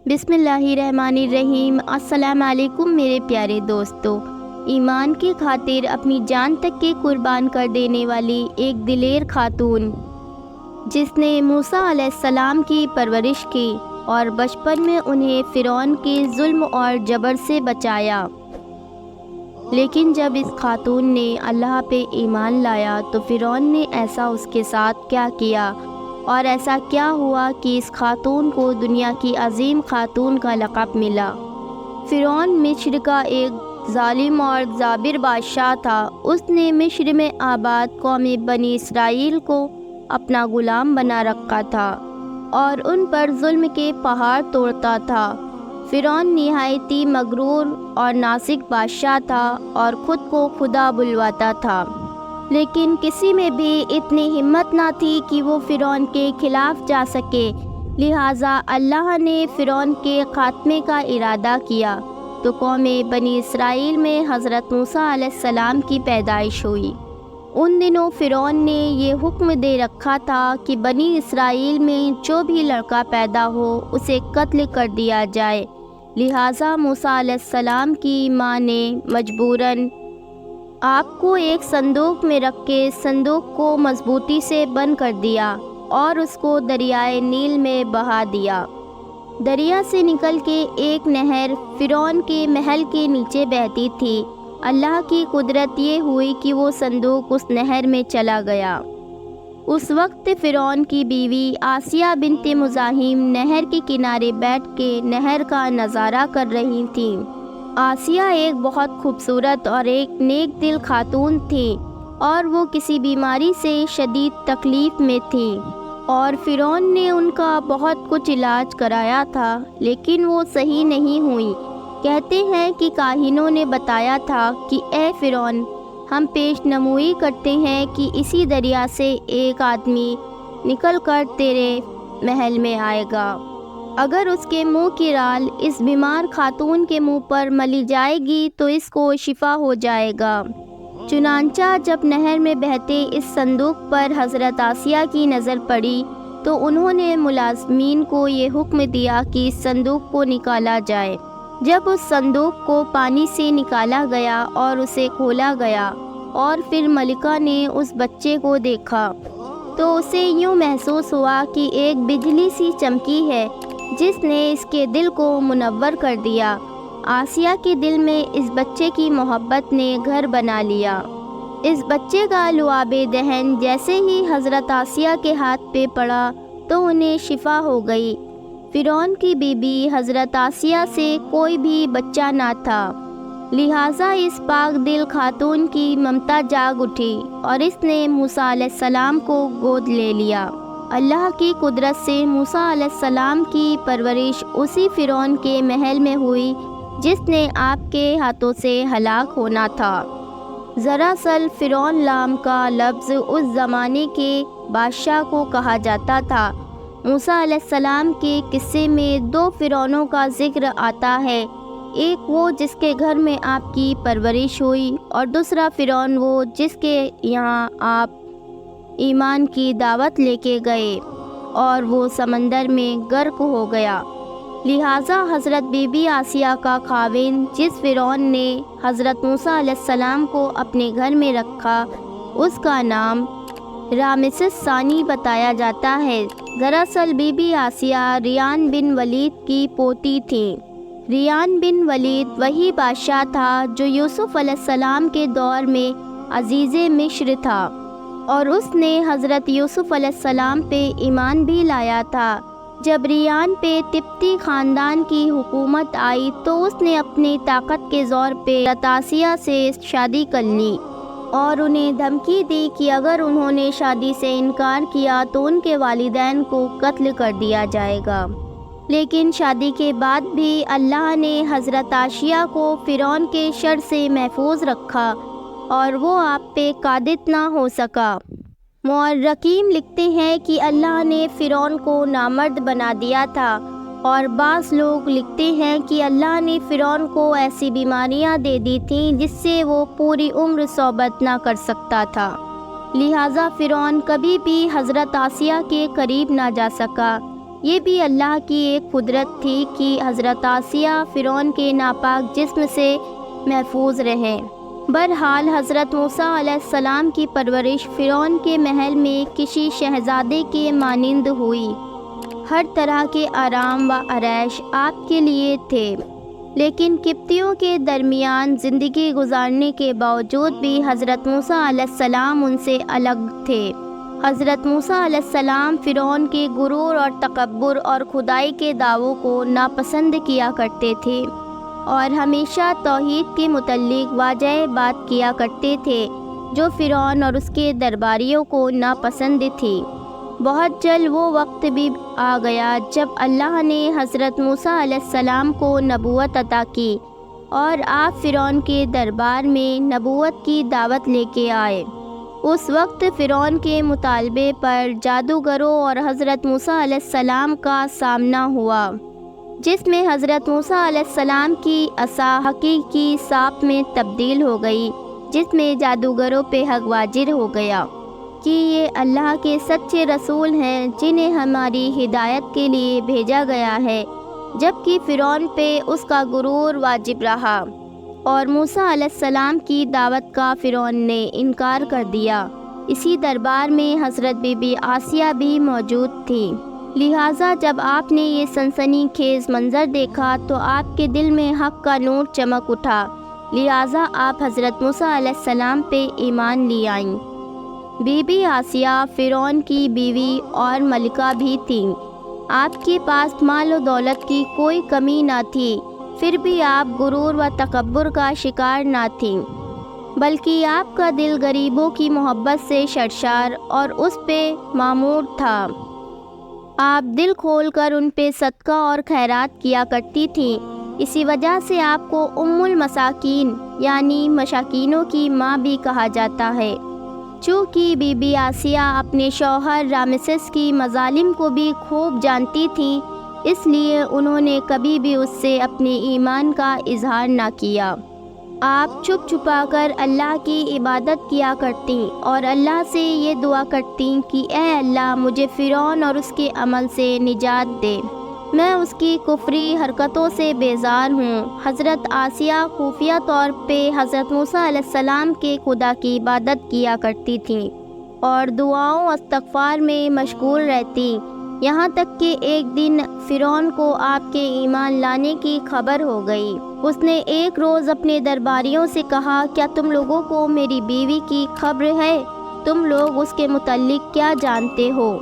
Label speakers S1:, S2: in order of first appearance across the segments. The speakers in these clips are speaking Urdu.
S1: بسم اللہ الرحمن الرحیم۔ السلام علیکم میرے پیارے دوستو۔ ایمان کی خاطر اپنی جان تک کے قربان کر دینے والی ایک دلیر خاتون، جس نے موسیٰ علیہ السلام کی پرورش کی اور بچپن میں انہیں فرعون کے ظلم اور جبر سے بچایا، لیکن جب اس خاتون نے اللہ پہ ایمان لایا تو فرعون نے ایسا اس کے ساتھ کیا کیا، اور ایسا کیا ہوا کہ اس خاتون کو دنیا کی عظیم خاتون کا لقب ملا۔ فرعون مصر کا ایک ظالم اور جابر بادشاہ تھا۔ اس نے مصر میں آباد قوم بنی اسرائیل کو اپنا غلام بنا رکھا تھا اور ان پر ظلم کے پہاڑ توڑتا تھا۔ فرعون نہایتی مغرور اور ناسک بادشاہ تھا اور خود کو خدا بلواتا تھا، لیکن کسی میں بھی اتنی ہمت نہ تھی کہ وہ فرعون کے خلاف جا سکے۔ لہٰذا اللہ نے فرعون کے خاتمے کا ارادہ کیا تو قوم بنی اسرائیل میں حضرت موسیٰ علیہ السلام کی پیدائش ہوئی۔ ان دنوں فرعون نے یہ حکم دے رکھا تھا کہ بنی اسرائیل میں جو بھی لڑکا پیدا ہو اسے قتل کر دیا جائے۔ لہٰذا موسیٰ علیہ السلام کی ماں نے مجبوراً آپ کو ایک صندوق میں رکھ کے صندوق کو مضبوطی سے بند کر دیا اور اس کو دریائے نیل میں بہا دیا۔ دریا سے نکل کے ایک نہر فرعون کے محل کے نیچے بہتی تھی۔ اللہ کی قدرت یہ ہوئی کہ وہ صندوق اس نہر میں چلا گیا۔ اس وقت فرعون کی بیوی آسیہ بنت مزاحم نہر کے کنارے بیٹھ کے نہر کا نظارہ کر رہی تھیں۔ آسیہ ایک بہت خوبصورت اور ایک نیک دل خاتون تھی اور وہ کسی بیماری سے شدید تکلیف میں تھی، اور فرعون نے ان کا بہت کچھ علاج کرایا تھا لیکن وہ صحیح نہیں ہوئی۔ کہتے ہیں کہ کاہنوں نے بتایا تھا کہ اے فرعون، ہم پیش نموئی کرتے ہیں کہ اسی دریا سے ایک آدمی نکل کر تیرے محل میں آئے گا۔ اگر اس کے منہ کی رال اس بیمار خاتون کے منہ پر ملی جائے گی تو اس کو شفا ہو جائے گا۔ چنانچہ جب نہر میں بہتے اس صندوق پر حضرت آسیہ کی نظر پڑی تو انہوں نے ملازمین کو یہ حکم دیا کہ اس صندوق کو نکالا جائے۔ جب اس صندوق کو پانی سے نکالا گیا اور اسے کھولا گیا اور پھر ملکہ نے اس بچے کو دیکھا تو اسے یوں محسوس ہوا کہ ایک بجلی سی چمکی ہے جس نے اس کے دل کو منور کر دیا۔ آسیہ کے دل میں اس بچے کی محبت نے گھر بنا لیا۔ اس بچے کا لعاب دہن جیسے ہی حضرت آسیہ کے ہاتھ پہ پڑا تو انہیں شفا ہو گئی۔ فرعون کی بیوی حضرت آسیہ سے کوئی بھی بچہ نہ تھا، لہٰذا اس پاک دل خاتون کی ممتا جاگ اٹھی اور اس نے موسیٰ علیہ السلام کو گود لے لیا۔ اللہ کی قدرت سے موسیٰ علیہ السلام کی پرورش اسی فرعون کے محل میں ہوئی جس نے آپ کے ہاتھوں سے ہلاک ہونا تھا۔ دراصل فرعون نام کا لفظ اس زمانے کے بادشاہ کو کہا جاتا تھا۔ موسیٰ علیہ السلام کے قصے میں دو فرعونوں کا ذکر آتا ہے، ایک وہ جس کے گھر میں آپ کی پرورش ہوئی اور دوسرا فرعون وہ جس کے یہاں آپ ایمان کی دعوت لے کے گئے اور وہ سمندر میں غرق ہو گیا۔ لہٰذا حضرت بی بی آسیہ کا خاوند جس فرعون نے حضرت موسیٰ علیہ السلام کو اپنے گھر میں رکھا اس کا نام رامسس ثانی بتایا جاتا ہے۔ دراصل بی بی آسیہ ریان بن ولید کی پوتی تھیں۔ ریان بن ولید وہی بادشاہ تھا جو یوسف علیہ السلام کے دور میں عزیز مصر تھا، اور اس نے حضرت یوسف علیہ السلام پہ ایمان بھی لایا تھا۔ جب ریان پہ تبتی خاندان کی حکومت آئی تو اس نے اپنی طاقت کے زور پہ حضرت آسیہ سے شادی کر لی اور انہیں دھمکی دی کہ اگر انہوں نے شادی سے انکار کیا تو ان کے والدین کو قتل کر دیا جائے گا۔ لیکن شادی کے بعد بھی اللہ نے حضرت آسیہ کو فرعون کے شر سے محفوظ رکھا اور وہ آپ پہ قادر نہ ہو سکا۔ مورخین لکھتے ہیں کہ اللہ نے فرعون کو نامرد بنا دیا تھا، اور بعض لوگ لکھتے ہیں کہ اللہ نے فرعون کو ایسی بیماریاں دے دی تھیں جس سے وہ پوری عمر صحبت نہ کر سکتا تھا، لہٰذا فرعون کبھی بھی حضرت آسیہ کے قریب نہ جا سکا۔ یہ بھی اللہ کی ایک قدرت تھی کہ حضرت آسیہ فرعون کے ناپاک جسم سے محفوظ رہیں۔ بہرحال حضرت موسیٰ علیہ السلام کی پرورش فرعون کے محل میں کسی شہزادے کے مانند ہوئی۔ ہر طرح کے آرام و آرائش آپ کے لیے تھے، لیکن قبطیوں کے درمیان زندگی گزارنے کے باوجود بھی حضرت موسیٰ علیہ السلام ان سے الگ تھے۔ حضرت موسیٰ علیہ السلام فرعون کے غرور اور تکبر اور خدائی کے دعووں کو ناپسند کیا کرتے تھے اور ہمیشہ توحید کے متعلق واضح بات کیا کرتے تھے جو فرعون اور اس کے درباریوں کو ناپسند تھی۔ بہت جلد وہ وقت بھی آ گیا جب اللہ نے حضرت موسیٰ علیہ السلام کو نبوت عطا کی اور آپ فرعون کے دربار میں نبوت کی دعوت لے کے آئے۔ اس وقت فرعون کے مطالبے پر جادوگروں اور حضرت موسیٰ علیہ السلام کا سامنا ہوا، جس میں حضرت موسیٰ علیہ السلام کی عصا حقیقی سانپ میں تبدیل ہو گئی، جس میں جادوگروں پہ حق واجر ہو گیا کہ یہ اللہ کے سچے رسول ہیں جنہیں ہماری ہدایت کے لیے بھیجا گیا ہے، جبکہ فرعون پہ اس کا غرور واجب رہا اور موسیٰ علیہ السلام کی دعوت کا فرعون نے انکار کر دیا۔ اسی دربار میں حضرت بی بی آسیہ بھی موجود تھی، لہٰذا جب آپ نے یہ سنسنی خیز منظر دیکھا تو آپ کے دل میں حق کا نور چمک اٹھا، لہٰذا آپ حضرت موسیٰ علیہ السلام پہ ایمان لے آئیں۔ بی بی آسیہ فرعون کی بیوی اور ملکہ بھی تھیں۔ آپ کے پاس مال و دولت کی کوئی کمی نہ تھی، پھر بھی آپ غرور و تکبر کا شکار نہ تھیں، بلکہ آپ کا دل غریبوں کی محبت سے سرشار اور اس پہ معمور تھا۔ آپ دل کھول کر ان پہ صدقہ اور خیرات کیا کرتی تھیں، اسی وجہ سے آپ کو ام المساکین یعنی مساکینوں کی ماں بھی کہا جاتا ہے۔ چونکہ بی بی آسیہ اپنے شوہر رامسس کی مظالم کو بھی خوب جانتی تھیں، اس لیے انہوں نے کبھی بھی اس سے اپنے ایمان کا اظہار نہ کیا۔ آپ چھپ چھپا کر اللہ کی عبادت کیا کرتی اور اللہ سے یہ دعا کرتی کہ اے اللہ مجھے فرعون اور اس کے عمل سے نجات دے، میں اس کی کفری حرکتوں سے بیزار ہوں۔ حضرت آسیہ خفیہ طور پہ حضرت موسیٰ علیہ السلام کے خدا کی عبادت کیا کرتی تھیں اور دعاؤں استغفار میں مشغول رہتی، یہاں تک کہ ایک دن فرعون کو آپ کے ایمان لانے کی خبر ہو گئی۔ اس نے ایک روز اپنے درباریوں سے کہا، کیا تم لوگوں کو میری بیوی کی خبر ہے؟ تم لوگ اس کے متعلق کیا جانتے ہو؟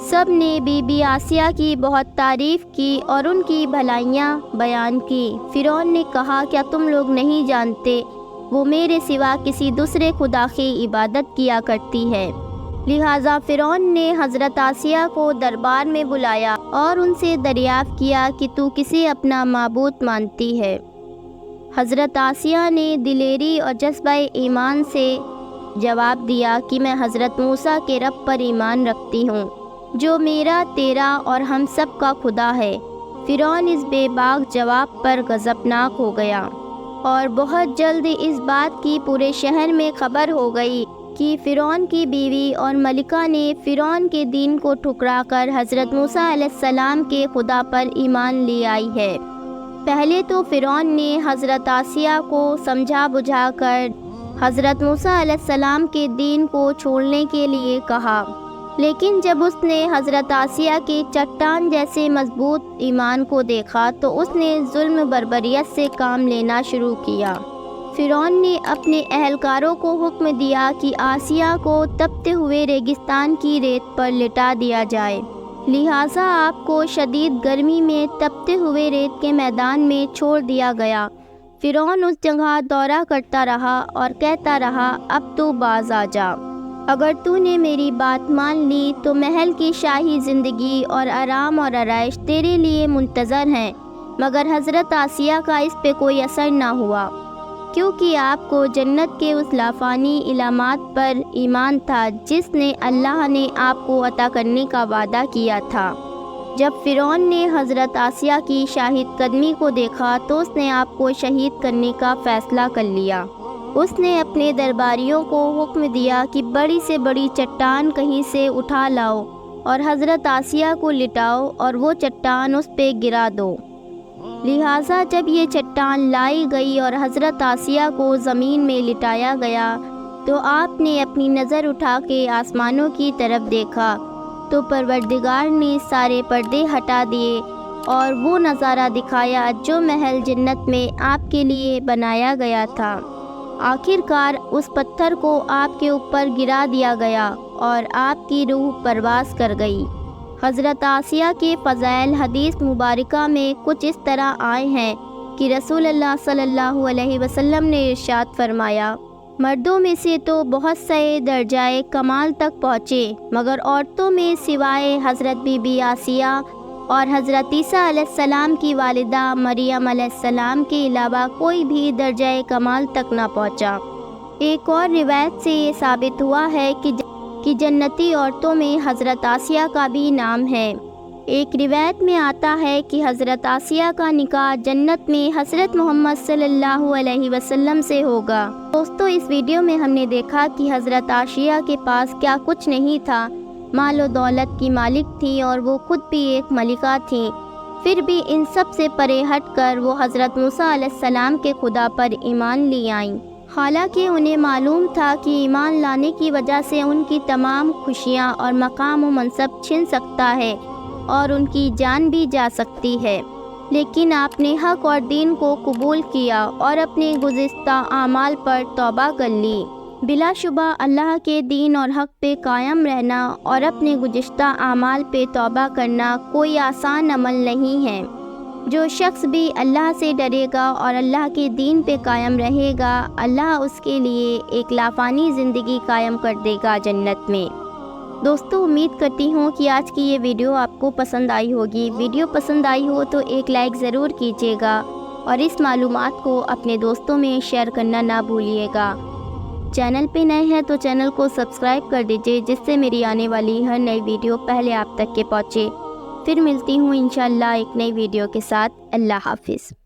S1: سب نے بی بی آسیہ کی بہت تعریف کی اور ان کی بھلائیاں بیان کی۔ فرعون نے کہا، کیا تم لوگ نہیں جانتے وہ میرے سوا کسی دوسرے خدا کی عبادت کیا کرتی ہے؟ لہٰذا فرعون نے حضرت آسیہ کو دربار میں بلایا اور ان سے دریافت کیا کہ تو کسے اپنا معبود مانتی ہے؟ حضرت آسیہ نے دلیری اور جذبہ ایمان سے جواب دیا کہ میں حضرت موسیٰ کے رب پر ایمان رکھتی ہوں جو میرا، تیرا اور ہم سب کا خدا ہے۔ فرعون اس بے باک جواب پر غضبناک ہو گیا اور بہت جلد اس بات کی پورے شہر میں خبر ہو گئی کہ فرعون کی بیوی اور ملکہ نے فرعون کے دین کو ٹھکرا کر حضرت موسیٰ علیہ السلام کے خدا پر ایمان لے آئی ہے۔ پہلے تو فرعون نے حضرت آسیہ کو سمجھا بجھا کر حضرت موسیٰ علیہ السلام کے دین کو چھوڑنے کے لیے کہا، لیکن جب اس نے حضرت آسیہ کے چٹان جیسے مضبوط ایمان کو دیکھا تو اس نے ظلم بربریت سے کام لینا شروع کیا۔ فرعون نے اپنے اہلکاروں کو حکم دیا کہ آسیہ کو تپتے ہوئے ریگستان کی ریت پر لٹا دیا جائے، لہٰذا آپ کو شدید گرمی میں تپتے ہوئے ریت کے میدان میں چھوڑ دیا گیا۔ فرعون اس جگہ دورہ کرتا رہا اور کہتا رہا، اب تو باز آ جا، اگر تو نے میری بات مان لی تو محل کی شاہی زندگی اور آرام اور آرائش تیرے لیے منتظر ہیں۔ مگر حضرت آسیہ کا اس پہ کوئی اثر نہ ہوا، کیونکہ آپ کو جنت کے اس لافانی علامات پر ایمان تھا جس نے اللہ نے آپ کو عطا کرنے کا وعدہ کیا تھا۔ جب فرعون نے حضرت آسیہ کی شاہد قدمی کو دیکھا تو اس نے آپ کو شہید کرنے کا فیصلہ کر لیا۔ اس نے اپنے درباریوں کو حکم دیا کہ بڑی سے بڑی چٹان کہیں سے اٹھا لاؤ اور حضرت آسیہ کو لٹاؤ اور وہ چٹان اس پہ گرا دو۔ لہٰذا جب یہ چٹان لائی گئی اور حضرت آسیہ کو زمین میں لٹایا گیا تو آپ نے اپنی نظر اٹھا کے آسمانوں کی طرف دیکھا تو پروردگار نے سارے پردے ہٹا دیے اور وہ نظارہ دکھایا جو محل جنت میں آپ کے لیے بنایا گیا تھا۔ آخر کار اس پتھر کو آپ کے اوپر گرا دیا گیا اور آپ کی روح پرواز کر گئی۔ حضرت آسیہ کے فضائل حدیث مبارکہ میں کچھ اس طرح آئے ہیں کہ رسول اللہ صلی اللہ علیہ وسلم نے ارشاد فرمایا، مردوں میں سے تو بہت سے درجۂ کمال تک پہنچے مگر عورتوں میں سوائے حضرت بی بی آسیہ اور حضرت عیسیٰ علیہ السلام کی والدہ مریم علیہ السلام کے علاوہ کوئی بھی درجۂ کمال تک نہ پہنچا۔ ایک اور روایت سے یہ ثابت ہوا ہے کہ جنتی عورتوں میں حضرت آسیہ کا بھی نام ہے۔ ایک روایت میں آتا ہے کہ حضرت آسیہ کا نکاح جنت میں حضرت محمد صلی اللہ علیہ وسلم سے ہوگا۔ دوستو، اس ویڈیو میں ہم نے دیکھا کہ حضرت آسیہ کے پاس کیا کچھ نہیں تھا، مال و دولت کی مالک تھیں اور وہ خود بھی ایک ملکہ تھیں، پھر بھی ان سب سے پرے ہٹ کر وہ حضرت موسیٰ علیہ السلام کے خدا پر ایمان لی آئیں، حالانکہ انہیں معلوم تھا کہ ایمان لانے کی وجہ سے ان کی تمام خوشیاں اور مقام و منصب چھن سکتا ہے اور ان کی جان بھی جا سکتی ہے، لیکن آپ نے حق اور دین کو قبول کیا اور اپنے گزشتہ اعمال پر توبہ کر لی۔ بلا شبہ اللہ کے دین اور حق پہ قائم رہنا اور اپنے گزشتہ اعمال پہ توبہ کرنا کوئی آسان عمل نہیں ہے۔ جو شخص بھی اللہ سے ڈرے گا اور اللہ کے دین پہ قائم رہے گا، اللہ اس کے لیے ایک لافانی زندگی قائم کر دے گا جنت میں۔ دوستو، امید کرتی ہوں کہ آج کی یہ ویڈیو آپ کو پسند آئی ہوگی۔ ویڈیو پسند آئی ہو تو ایک لائک ضرور کیجیے گا اور اس معلومات کو اپنے دوستوں میں شیئر کرنا نہ بھولیے گا۔ چینل پہ نئے ہیں تو چینل کو سبسکرائب کر دیجیے جس سے میری آنے والی ہر نئی ویڈیو پہلے آپ تک کے پہنچے۔ پھر ملتی ہوں انشاءاللہ ایک نئی ویڈیو کے ساتھ۔ اللہ حافظ۔